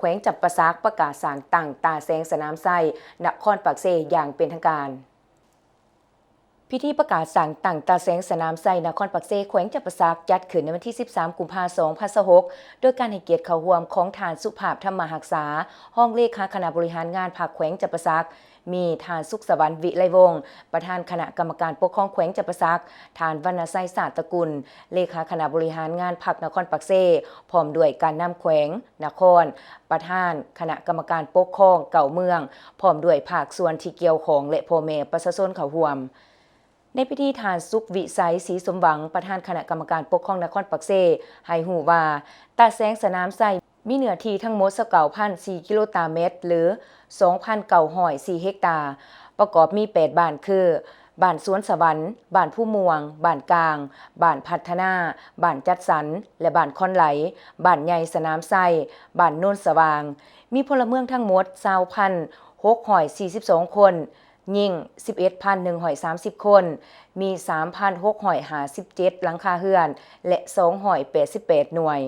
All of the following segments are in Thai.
แขวงจำปาสักประกาศสั่งตั้งตาแสงสนามไส้นครปักเซอย่างเป็นทางการพิธีประกาศสั่งตั้งตาแสงสนามไส้นครปักเซแขวงจำปาสักจัดขึ้นในวันที่ 13 กุมภาพันธ์ 2026 โดยการให้เกียรติเข้าร่วมของฐานสุภาพธรรมหักษาห้องเลขาคณะบริหารงานภาคแขวงจำปาสักมีฐานสุขสวรรค์วิไลวงศ์ประธานคณะกรรมการปกครองแขวงจำปาสักฐานวรรณไสศาสตร์ตระกุลเลขาคณะบริหารงานภาคนครปักเซพร้อมด้วยการนำแขวงนครประธานคณะกรรมการปกครองเก่าเมืองพร้อมด้วยภาคส่วนที่เกี่ยวข้องและพ่อแม่ประชาชนเข้าร่วมในพิธีฐานสุขวิสัยศรีสมหวังประธานคณะกรรมการปกครองนครปักเซให้ฮู้ว่าตาแสงสนามไส้มีเนื้อที่ทั้งหมด29,004 กิโลเมตรหรือ 2,904 เฮกตาร์ประกอบมี8บ้านคือบ้านสวนสวรรค์บ้านผู้ม่วงบ้านกลางบ้านพัฒนาบ้านจัดสรรและบ้านคอนไหลบ้านใหญ่สนามไส้บ้านโน่นสว่างมีพลเมืองทั้งหมด20,642 คนยิ่ง 11,130 คนมี 3,657 หลังคาเรือนและ288 หน่วย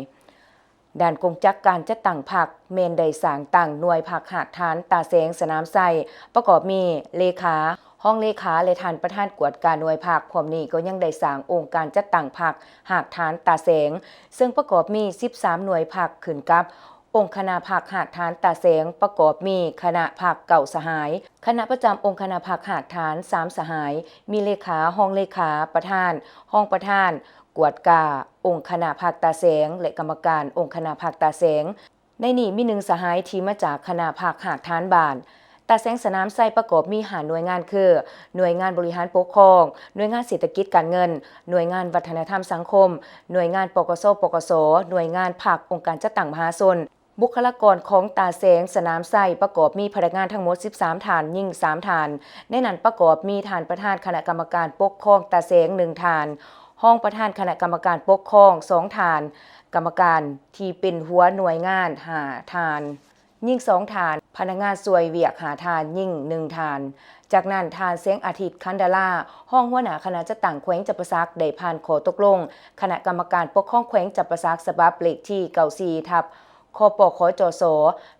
ด้านกงจักการจัดตั้งพรรคเมนได้สร้างตั้งหน่วยพรรคหากฐานตาแสงสนามไส้ประกอบมีเลขาห้องเลขาและฐานประธานกวดการหน่วยพรรคพร้อมนี้ก็ยังได้สร้างองค์การจัดตั้งพรรคหากฐานตาแสงซึ่งประกอบมี13หน่วยพรรคขึ้นกับองค์คณะพรรคหากฐานตาแสงประกอบมีคณะพรรคเก่าสหายคณะประจำองค์คณะพรรคหากฐาน3สหายมีเลขาห้องเลขาประธานห้องประธานกวดกาองค์คณะพรรคตาแสงและกรรมการองค์คณะพรรคตาแสงในนี้มี1สหายที่มาจากคณะพรรคหากฐานบ้านตาแสงสนามไส้ประกอบมี5หน่วยงานคือหน่วยงานบริหารปกครองหน่วยงานเศรษฐกิจการเงินหน่วยงานวัฒนธรรมสังคมหน่วยงานปกสปกสหน่วยงานภาคองค์การจัดตั้งมหาชนบุคลากรของตาแสงสนามไส้ประกอบมีพนักงานทั้งหมด13ฐานยิ่ง3ฐานในนั้นประกอบมีฐานประธานคณะกรรมการปกครองตาแสง1ฐานห้องประธานคณะกรรมการปกครอง2ฐานกรรมการที่เป็นหัวหน่วยงาน5ฐานยิ่ง2ฐานพนักงานสวยเวียก5ฐานยิ่ง1ฐานจากนั้นฐานแสงอาทิตย์คันดาราห้องหัวหน้าคณะจัดตั้งแขวงจำปาสักได้ผ่านข้อตกลงคณะกรรมการปกครองแขวงจำปาสักฉบับเลขที่94/คปขจส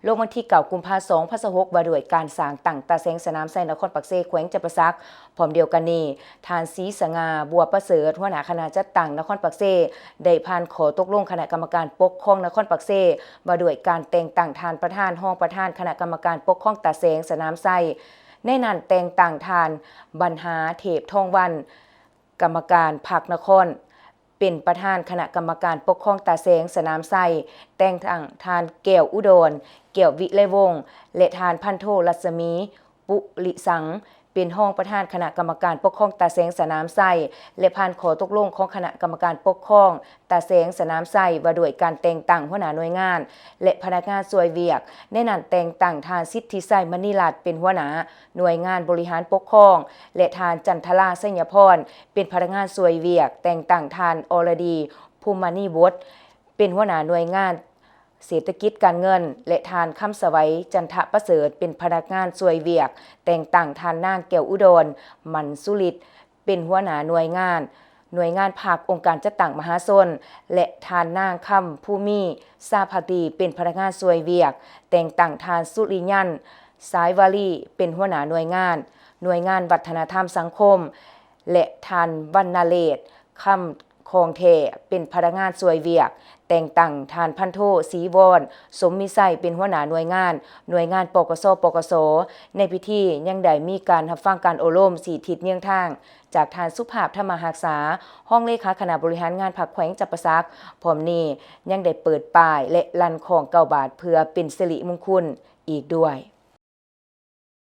ลงวันที่9 กุมภาพันธ์ 2026ว่าด้วยการสร้างตั้งตาแสงสนามไส้นครปักเซแขวงจำปาสักพร้อมเดียวกันนี้ฐานศรีสง่าบัวประเสริฐหัวหน้าคณะจัดตั้งนครปักเซได้ผ่านขอตกลงคณะกรรมการปกครองนครปักเซว่าด้วยการแต่งตั้งฐานประธานห้องประธานคณะกรรมการปกครองตาแสงสนามไส้ในนั้นแต่งตั้งฐานบรรหาเทพทองวันกรรมการภาคนครเป็นประธานคณะกรรมการปกครองตาแสงสนามไส้แต่งตั้งทานแก้วอุดรแก้ววิไลวงศ์และทานพันโทรัศมีปุริสังเป็นห้องประธานคณะกรรมการปกครองตาแสงสนามไส้และผ่านขอตกลงของคณะกรรมการปกครองตาแสงสนามไส้ว่าด้วยการแต่งตั้งหัวหน้าหน่วยงานและพนักงานสวยเวียกในนั้นแต่งตั้งทานสิทธิไส้มณีรัตน์เป็นหัวหน้าหน่วยงานบริหารปกครองและทานจันทราไสยพรเป็นพนักงานสวยเวียกแต่งตั้งทานอรดีภูมินิวฒน์เป็นหัวหน้าหน่วยงานเศรษฐกิจการเงินและทานคำสวัยจันทประเสริฐเป็นพนักงานสวยเวียกแต่งตั้งทานนางแก้วอุดรมันสุริตเป็นหัวหน้าหน่วยงานภาคองค์การจัดตั้งมหาชนและทานนางคำผู้มีซาภาตีเป็นพนักงานสวยเวียกแต่งตั้งทานสุริยันสายวารีเป็นหัวหน้าหน่วยงานวัฒนธรรมสังคมและทานวรรณเลศคำคองเทเป็นพนักงานสวยเวียกแต่งตั้งทานพันโทศรีวรสมมิไสเป็นหัวหน้าหน่วยงานปกสปกสในพิธียังได้มีการรับฟังการอบรม4ทิศเนียงทางจากทานสุภาพธรรมหักษาห้องเลขาคณะบริหารงานภาคแขวงจำปาสักพร้อมนี้ยังได้เปิดป้ายและลั่นของ9 บาทเพื่อเป็นสิริมงคลอีกด้วย